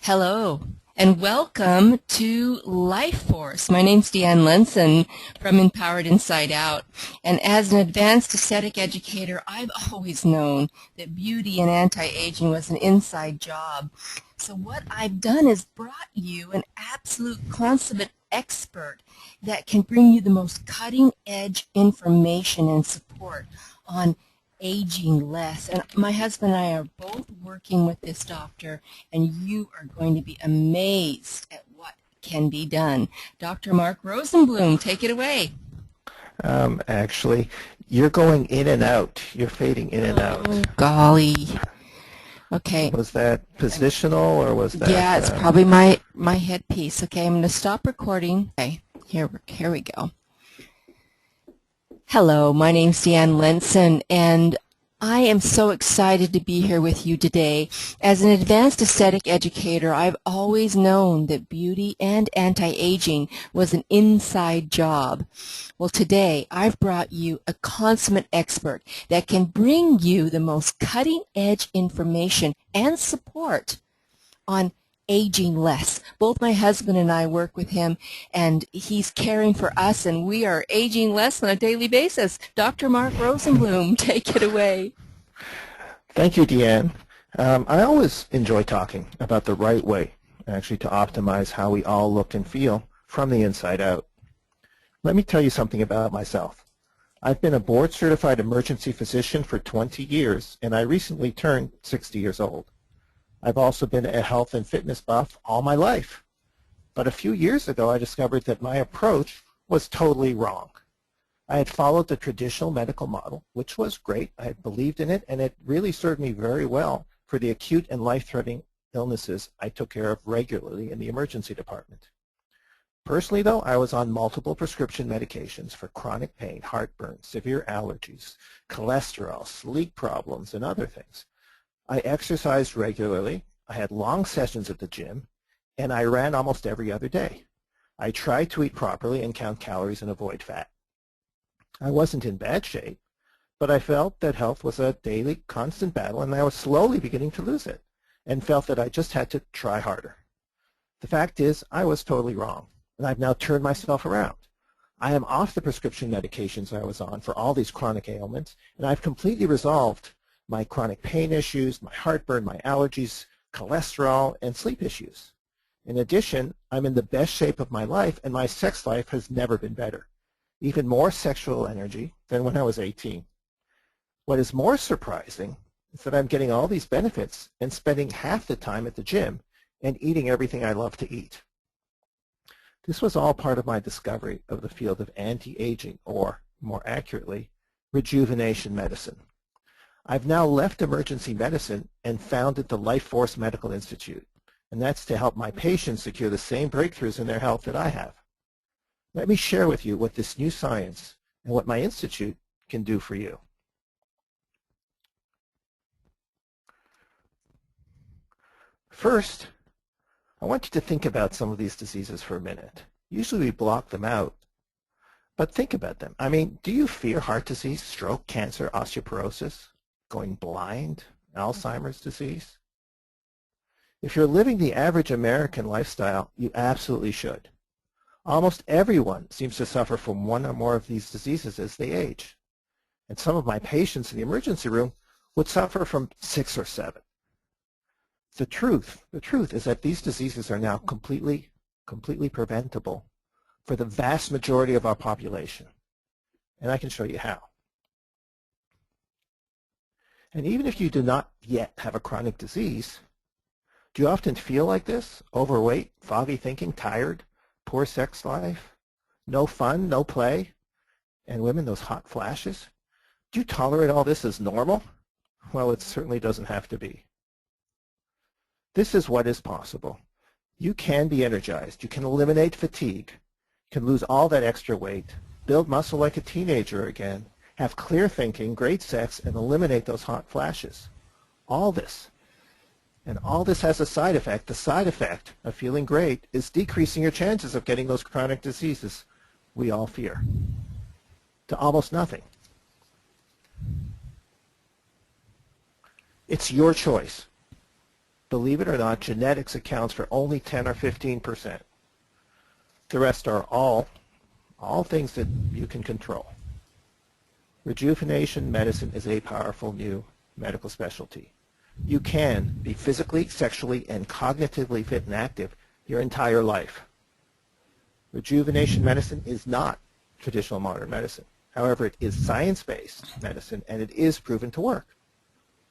Hello and welcome to Life Force. My name's Deanne Lenson from Empowered Inside Out. And as an advanced aesthetic educator, I've always known that beauty and anti-aging was an inside job. So what I've done is brought you an absolute consummate expert that can bring you the most cutting edge information and support on aging less. And my husband and I are both working with this doctor, and you are going to be amazed at what can be done. Dr. Mark Rosenblum, take it away. Actually, you're going in and out. You're fading in and out. Oh, golly. Okay. Was that positional or was that? Yeah, it's probably my headpiece. Okay, I'm going to stop recording. Okay, here we go. Hello, my name's Deanne Lenson, and I am so excited to be here with you today. As an advanced aesthetic educator, I've always known that beauty and anti-aging was an inside job. Well, today I've brought you a consummate expert that can bring you the most cutting-edge information and support on aging less. Both my husband and I work with him, and he's caring for us, and we are aging less on a daily basis. Dr. Mark Rosenblum, take it away. Thank you, Deanne. I always enjoy talking about the right way, actually, to optimize how we all look and feel from the inside out. Let me tell you something about myself. I've been a board-certified emergency physician for 20 years, and I recently turned 60 years old. I've also been a health and fitness buff all my life. But a few years ago, I discovered that my approach was totally wrong. I had followed the traditional medical model, which was great. I had believed in it, and it really served me very well for the acute and life-threatening illnesses I took care of regularly in the emergency department. Personally, though, I was on multiple prescription medications for chronic pain, heartburn, severe allergies, cholesterol, sleep problems, and other things. I exercised regularly, I had long sessions at the gym, and I ran almost every other day. I tried to eat properly and count calories and avoid fat. I wasn't in bad shape, but I felt that health was a daily, constant battle, and I was slowly beginning to lose it, and felt that I just had to try harder. The fact is, I was totally wrong, and I've now turned myself around. I am off the prescription medications I was on for all these chronic ailments, and I've completely resolved my chronic pain issues, my heartburn, my allergies, cholesterol, and sleep issues. In addition, I'm in the best shape of my life, and my sex life has never been better. Even more sexual energy than when I was 18. What is more surprising is that I'm getting all these benefits and spending half the time at the gym and eating everything I love to eat. This was all part of my discovery of the field of anti-aging, or more accurately, rejuvenation medicine. I've now left emergency medicine and founded the Life Force Medical Institute, and that's to help my patients secure the same breakthroughs in their health that I have. Let me share with you what this new science and what my institute can do for you. First, I want you to think about some of these diseases for a minute. Usually we block them out, but think about them. I mean, do you fear heart disease, stroke, cancer, osteoporosis, going blind, Alzheimer's disease? If you're living the average American lifestyle, you absolutely should. Almost everyone seems to suffer from one or more of these diseases as they age. And some of my patients in the emergency room would suffer from 6 or 7. The truth is that these diseases are now completely preventable for the vast majority of our population. And I can show you how. And even if you do not yet have a chronic disease, do you often feel like this? Overweight, foggy thinking, tired, poor sex life, no fun, no play, and women, those hot flashes? Do you tolerate all this as normal? Well, it certainly doesn't have to be. This is what is possible. You can be energized. You can eliminate fatigue. You can lose all that extra weight, build muscle like a teenager again, have clear thinking, great sex, and eliminate those hot flashes. All this. And all this has a side effect. The side effect of feeling great is decreasing your chances of getting those chronic diseases we all fear to almost nothing. It's your choice. Believe it or not, genetics accounts for only 10 or 15%. The rest are all things that you can control. Rejuvenation medicine is a powerful new medical specialty. You can be physically, sexually, and cognitively fit and active your entire life. Rejuvenation medicine is not traditional modern medicine. However, it is science-based medicine, and it is proven to work.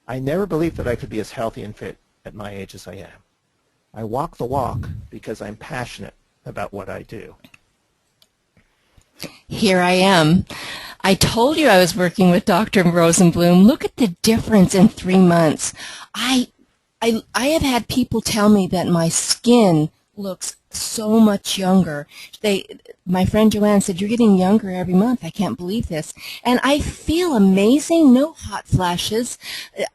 I never believed that I could be as healthy and fit at my age as I am. I walk the walk because I'm passionate about what I do. Here I am. I told you I was working with Dr. Rosenblum. Look at the difference in 3 months. I have had people tell me that my skin looks so much younger. My friend Joanne said, "You're getting younger every month. I can't believe this." And I feel amazing. No hot flashes.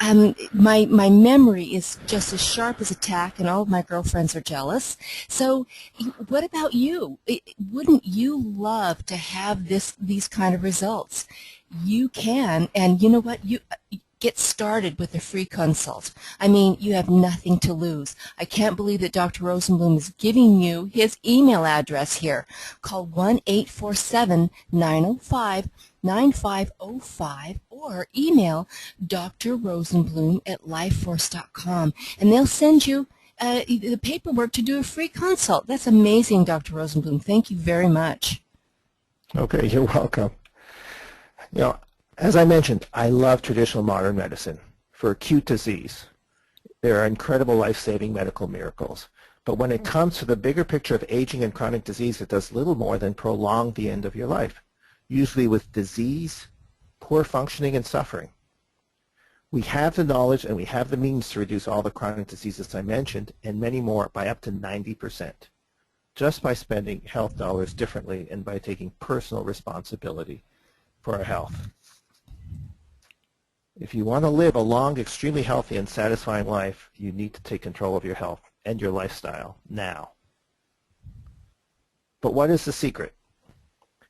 My memory is just as sharp as a tack, and all of my girlfriends are jealous. So what about you? Wouldn't you love to have these kind of results? You can, and you know what? Get started with a free consult. I mean, you have nothing to lose. I can't believe that Dr. Rosenblum is giving you his email address here. Call 1-847-905-9505 or email drrosenblum@lifeforce.com, and they'll send you the paperwork to do a free consult. That's amazing, Dr. Rosenblum. Thank you very much. Okay, you're welcome. You know, as I mentioned, I love traditional modern medicine for acute disease. There are incredible life-saving medical miracles. But when it comes to the bigger picture of aging and chronic disease, it does little more than prolong the end of your life, usually with disease, poor functioning, and suffering. We have the knowledge and we have the means to reduce all the chronic diseases I mentioned and many more by up to 90%, just by spending health dollars differently and by taking personal responsibility for our health. If you want to live a long, extremely healthy and satisfying life, you need to take control of your health and your lifestyle now. But what is the secret?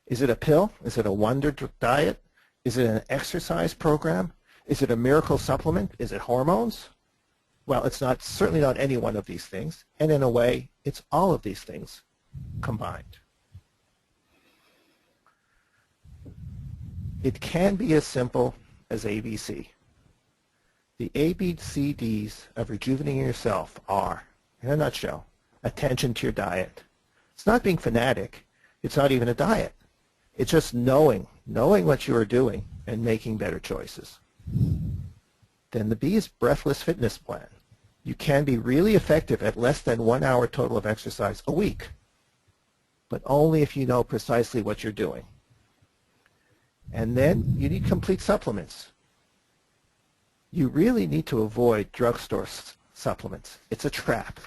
Is it a pill? Is it a wonder diet? Is it an exercise program? Is it a miracle supplement? Is it hormones? Well, it's certainly not any one of these things, and in a way, it's all of these things combined. It can be as simple as ABC. The ABCDs of rejuvenating yourself are, in a nutshell, attention to your diet. It's not being fanatic. It's not even a diet. It's just knowing what you are doing and making better choices. Then the B is breathless fitness plan. You can be really effective at less than 1 hour total of exercise a week, but only if you know precisely what you're doing. And then you need complete supplements. You really need to avoid drugstore supplements. It's a trap.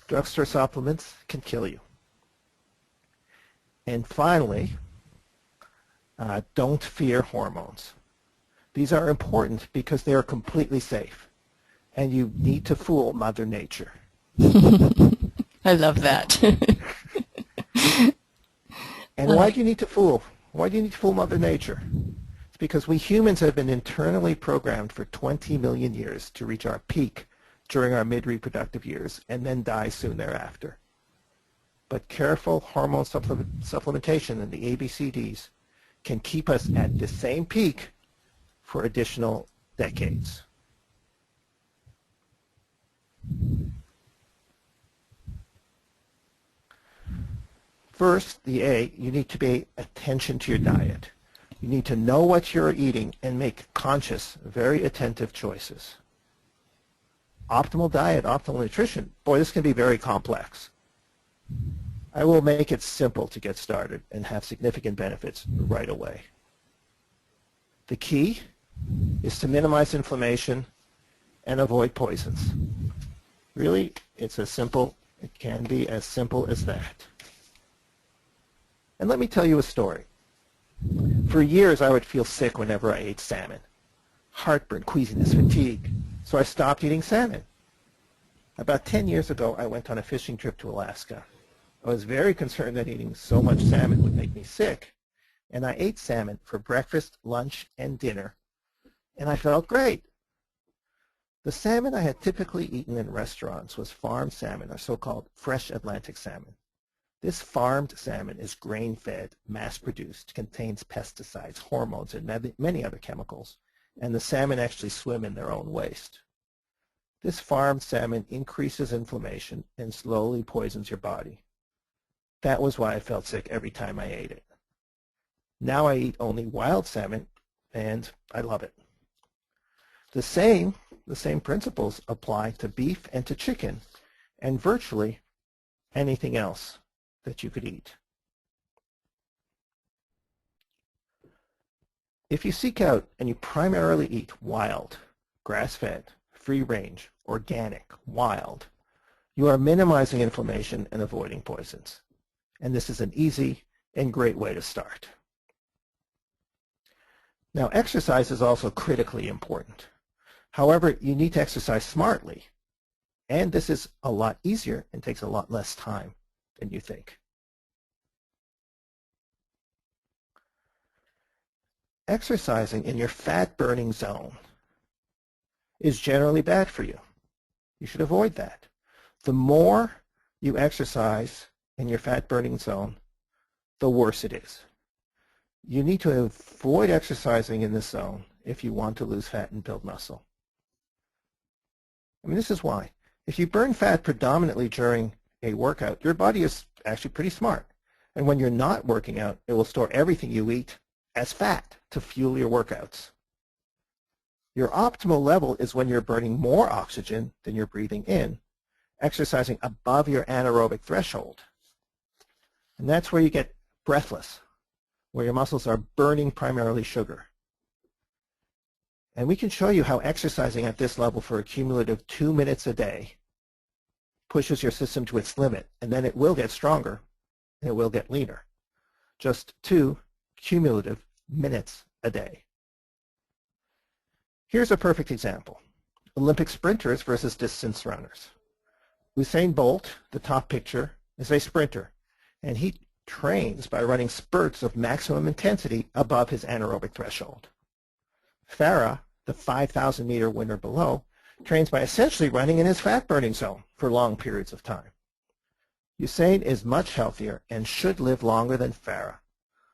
Drugstore supplements can kill you. And finally, don't fear hormones. These are important because they are completely safe. And you need to fool Mother Nature. I love that. And why do you need to fool? Why do you need to fool Mother Nature? It's because we humans have been internally programmed for 20 million years to reach our peak during our mid-reproductive years and then die soon thereafter. But careful hormone supplementation and the ABCDs can keep us at the same peak for additional decades. First, the A, you need to pay attention to your diet. You need to know what you're eating and make conscious, very attentive choices. Optimal diet, optimal nutrition. Boy, this can be very complex. I will make it simple to get started and have significant benefits right away. The key is to minimize inflammation and avoid poisons. Really, it can be as simple as that. And let me tell you a story. For years, I would feel sick whenever I ate salmon. Heartburn, queasiness, fatigue. So I stopped eating salmon. About 10 years ago, I went on a fishing trip to Alaska. I was very concerned that eating so much salmon would make me sick. And I ate salmon for breakfast, lunch, and dinner. And I felt great. The salmon I had typically eaten in restaurants was farmed salmon, or so-called fresh Atlantic salmon. This farmed salmon is grain-fed, mass-produced, contains pesticides, hormones, and many other chemicals, and the salmon actually swim in their own waste. This farmed salmon increases inflammation and slowly poisons your body. That was why I felt sick every time I ate it. Now I eat only wild salmon, and I love it. The same principles apply to beef and to chicken, and virtually anything else that you could eat. If you seek out and you primarily eat wild, grass-fed, free-range, organic, wild, you are minimizing inflammation and avoiding poisons. And this is an easy and great way to start. Now, exercise is also critically important. However, you need to exercise smartly. And this is a lot easier and takes a lot less time than you think. Exercising in your fat-burning zone is generally bad for you. You should avoid that. The more you exercise in your fat-burning zone, the worse it is. You need to avoid exercising in this zone if you want to lose fat and build muscle. I mean, this is why. If you burn fat predominantly during a workout, your body is actually pretty smart. And when you're not working out, it will store everything you eat as fat to fuel your workouts. Your optimal level is when you're burning more oxygen than you're breathing in, exercising above your anaerobic threshold. And that's where you get breathless, where your muscles are burning primarily sugar. And we can show you how exercising at this level for a cumulative 2 minutes a day pushes your system to its limit, and then it will get stronger, and it will get leaner. Just 2 cumulative minutes a day. Here's a perfect example. Olympic sprinters versus distance runners. Usain Bolt, the top picture, is a sprinter, and he trains by running spurts of maximum intensity above his anaerobic threshold. Farah, the 5,000-meter winner below, trains by essentially running in his fat-burning zone for long periods of time. Usain is much healthier and should live longer than Farah.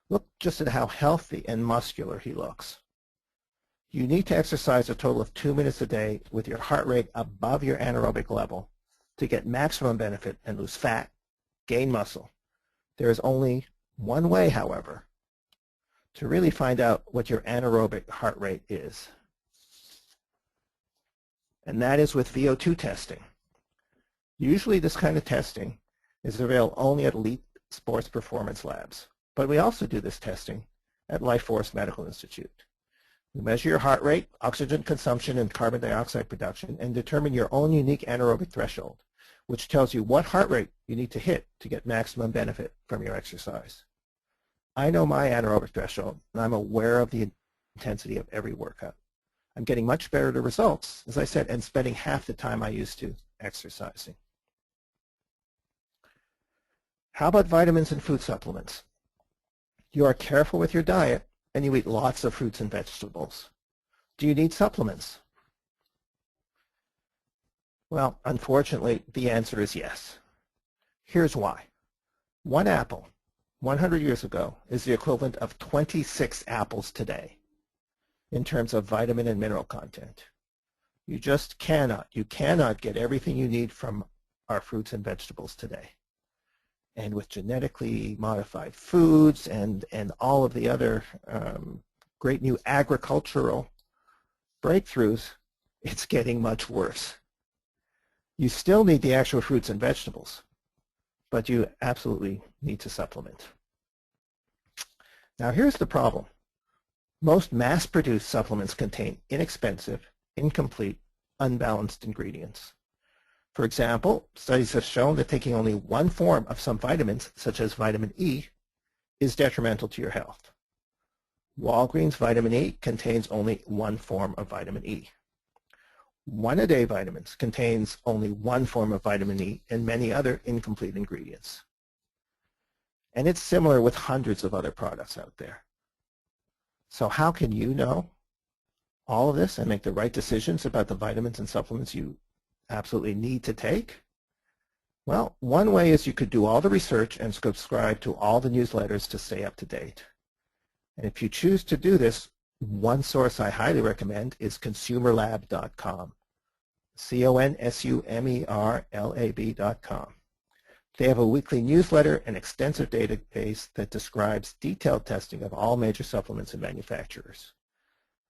Look just at how healthy and muscular he looks. You need to exercise a total of 2 minutes a day with your heart rate above your anaerobic level to get maximum benefit and lose fat, gain muscle. There is only one way, however, to really find out what your anaerobic heart rate is. And that is with VO2 testing. Usually this kind of testing is available only at elite sports performance labs, but we also do this testing at Life Force Medical Institute. We measure your heart rate, oxygen consumption, and carbon dioxide production, and determine your own unique anaerobic threshold, which tells you what heart rate you need to hit to get maximum benefit from your exercise. I know my anaerobic threshold, and I'm aware of the intensity of every workout. I'm getting much better results, as I said, and spending half the time I used to exercising. How about vitamins and food supplements? You are careful with your diet, and you eat lots of fruits and vegetables. Do you need supplements? Well, unfortunately, the answer is yes. Here's why. One apple 100 years ago is the equivalent of 26 apples today in terms of vitamin and mineral content. You just cannot get everything you need from our fruits and vegetables today. And with genetically modified foods and all of the other great new agricultural breakthroughs, it's getting much worse. You still need the actual fruits and vegetables, but you absolutely need to supplement. Now here's the problem. Most mass-produced supplements contain inexpensive, incomplete, unbalanced ingredients. For example, studies have shown that taking only one form of some vitamins, such as vitamin E, is detrimental to your health. Walgreens Vitamin E contains only one form of vitamin E. One-a-day vitamins contains only one form of vitamin E and many other incomplete ingredients. And it's similar with hundreds of other products out there. So how can you know all of this and make the right decisions about the vitamins and supplements you absolutely need to take? Well, one way is you could do all the research and subscribe to all the newsletters to stay up to date. And if you choose to do this, one source I highly recommend is consumerlab.com. CONSUMERLAB.com. They have a weekly newsletter and extensive database that describes detailed testing of all major supplements and manufacturers.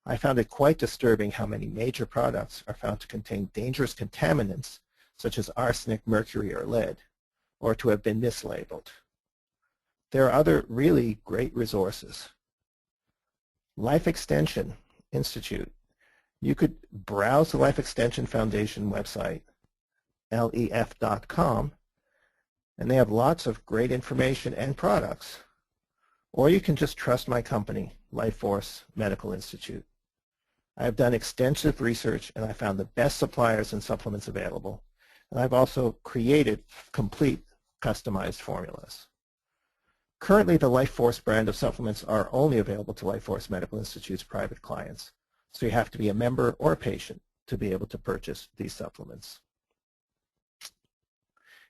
I found it quite disturbing how many major products are found to contain dangerous contaminants such as arsenic, mercury, or lead, or to have been mislabeled. There are other really great resources. Life Extension Institute. You could browse the Life Extension Foundation website, lef.com, and they have lots of great information and products. Or you can just trust my company, Lifeforce Medical Institute. I have done extensive research and I found the best suppliers and supplements available. And I've also created complete customized formulas. Currently, the Lifeforce brand of supplements are only available to Lifeforce Medical Institute's private clients. So you have to be a member or a patient to be able to purchase these supplements.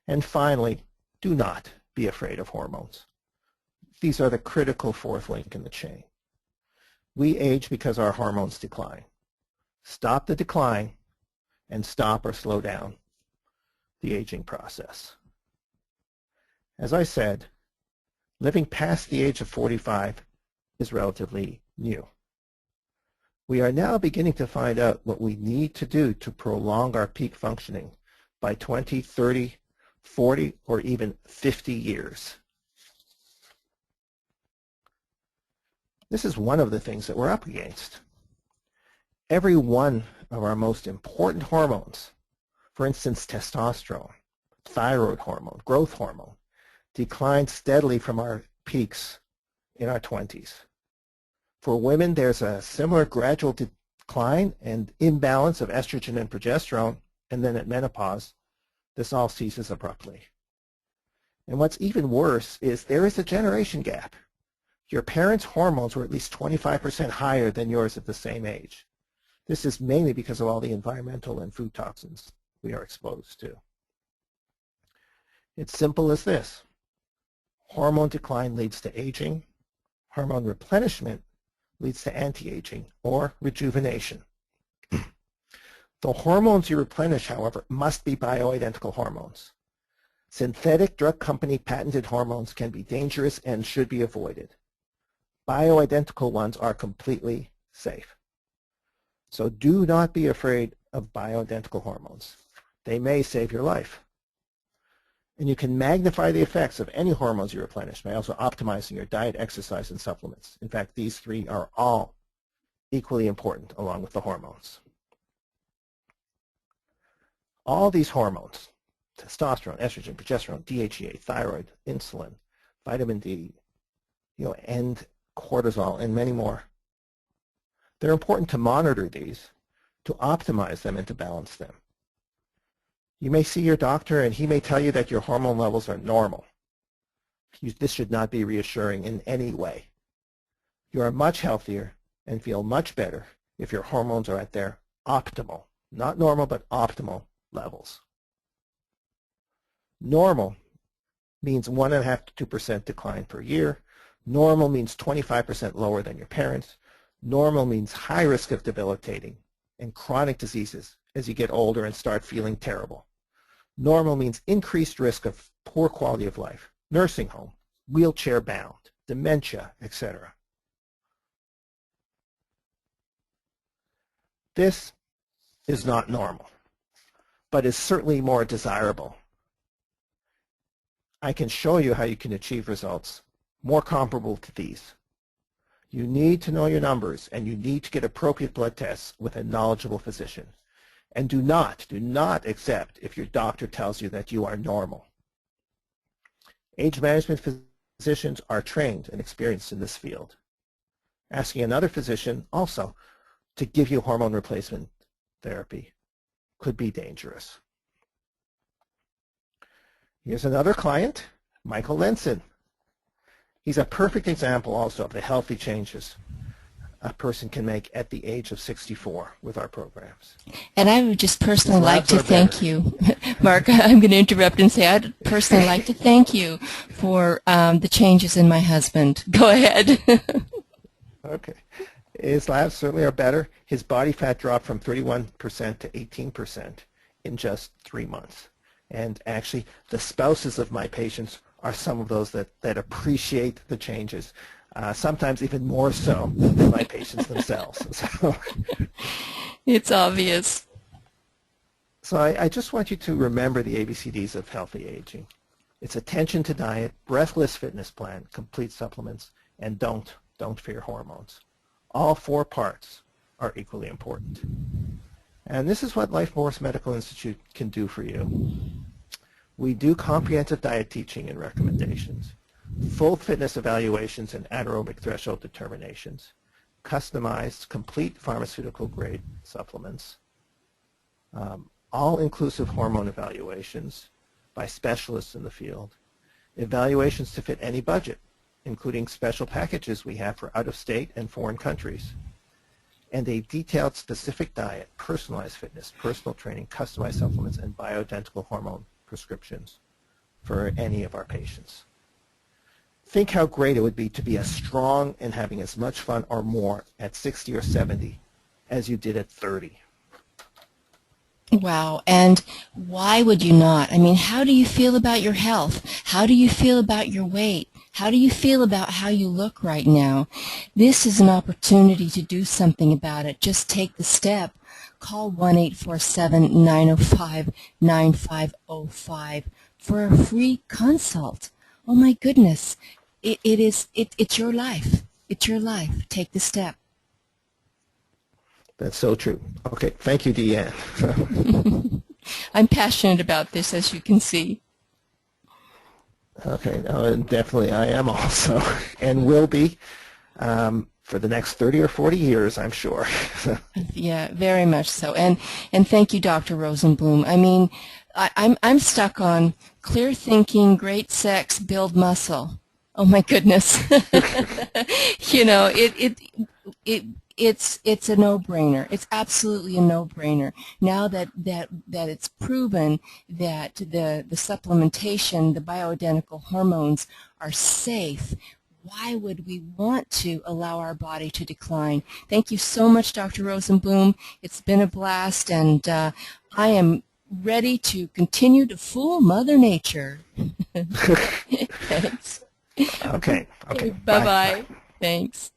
And finally, do not be afraid of hormones. These are the critical fourth link in the chain. We age because our hormones decline. Stop the decline and stop or slow down the aging process. As I said, living past the age of 45 is relatively new. We are now beginning to find out what we need to do to prolong our peak functioning by 20, 30, 40, or even 50 years. This is one of the things that we're up against. Every one of our most important hormones, for instance, testosterone, thyroid hormone, growth hormone, declines steadily from our peaks in our 20s. For women, there's a similar gradual decline and imbalance of estrogen and progesterone, and then at menopause, this all ceases abruptly. And what's even worse is there is a generation gap. Your parents' hormones were at least 25% higher than yours at the same age. This is mainly because of all the environmental and food toxins we are exposed to. It's simple as this. Hormone decline leads to aging. Hormone replenishment leads to anti-aging or rejuvenation. The hormones you replenish, however, must be bioidentical hormones. Synthetic drug company patented hormones can be dangerous and should be avoided. Bioidentical ones are completely safe. So do not be afraid of bioidentical hormones. They may save your life. And you can magnify the effects of any hormones you replenish by also optimizing your diet, exercise, and supplements. In fact, these three are all equally important along with the hormones. All these hormones, testosterone, estrogen, progesterone, DHEA, thyroid, insulin, vitamin D, and cortisol, and many more. They're important to monitor these, to optimize them, and to balance them. You may see your doctor and he may tell you that your hormone levels are normal. This should not be reassuring in any way. You are much healthier and feel much better if your hormones are at their optimal, not normal, but optimal levels. Normal means 1.5 to 2% decline per year. Normal means 25% lower than your parents. Normal means high risk of debilitating and chronic diseases as you get older and start feeling terrible. Normal means increased risk of poor quality of life, nursing home, wheelchair bound, dementia, etc. This is not normal, but is certainly more desirable. I can show you how you can achieve results more comparable to these. You need to know your numbers, and you need to get appropriate blood tests with a knowledgeable physician. And do not accept if your doctor tells you that you are normal. Age management physicians are trained and experienced in this field. Asking another physician also to give you hormone replacement therapy could be dangerous. Here's another client, Michael Lenson. He's a perfect example also of the healthy changes a person can make at the age of 64 with our programs. And I would just personally His like labs to are thank better. you. Mark, I'm going to interrupt and say I'd personally like to thank you for the changes in my husband. Go ahead. Okay. His labs certainly are better. His body fat dropped from 31% to 18% in just 3 months. And actually, the spouses of my patients are some of those that appreciate the changes, sometimes even more so than my patients themselves. It's obvious. So I just want you to remember the ABCDs of healthy aging. It's attention to diet, breathless fitness plan, complete supplements, and don't fear hormones. All 4 parts are equally important. And this is what Life Force Medical Institute can do for you. We do comprehensive diet teaching and recommendations, full fitness evaluations and anaerobic threshold determinations, customized, complete pharmaceutical-grade supplements, all-inclusive hormone evaluations by specialists in the field, evaluations to fit any budget, including special packages we have for out-of-state and foreign countries, and a detailed specific diet, personalized fitness, personal training, customized supplements, and bioidentical hormone prescriptions for any of our patients. Think how great it would be to be as strong and having as much fun or more at 60 or 70 as you did at 30. Wow. And why would you not? I mean, how do you feel about your health? How do you feel about your weight? How do you feel about how you look right now? This is an opportunity to do something about it. Just take the step. Call 1-847-905-9505 for a free consult. Oh my goodness. It's your life. It's your life. Take the step. That's so true. Okay, thank you, Deanne. I'm passionate about this, as you can see. Okay, no, definitely I am also, and will be for the next 30 or 40 years, I'm sure. Yeah, very much so. And thank you, Dr. Rosenblum. I mean, I'm stuck on clear thinking, great sex, build muscle. Oh my goodness. You know, it's a no-brainer. It's absolutely a no-brainer. Now that it's proven that the supplementation, the bioidentical hormones are safe, why would we want to allow our body to decline? Thank you so much, Dr. Rosenblum. It's been a blast, and I am ready to continue to fool Mother Nature. Thanks. Okay. Bye-bye. Thanks.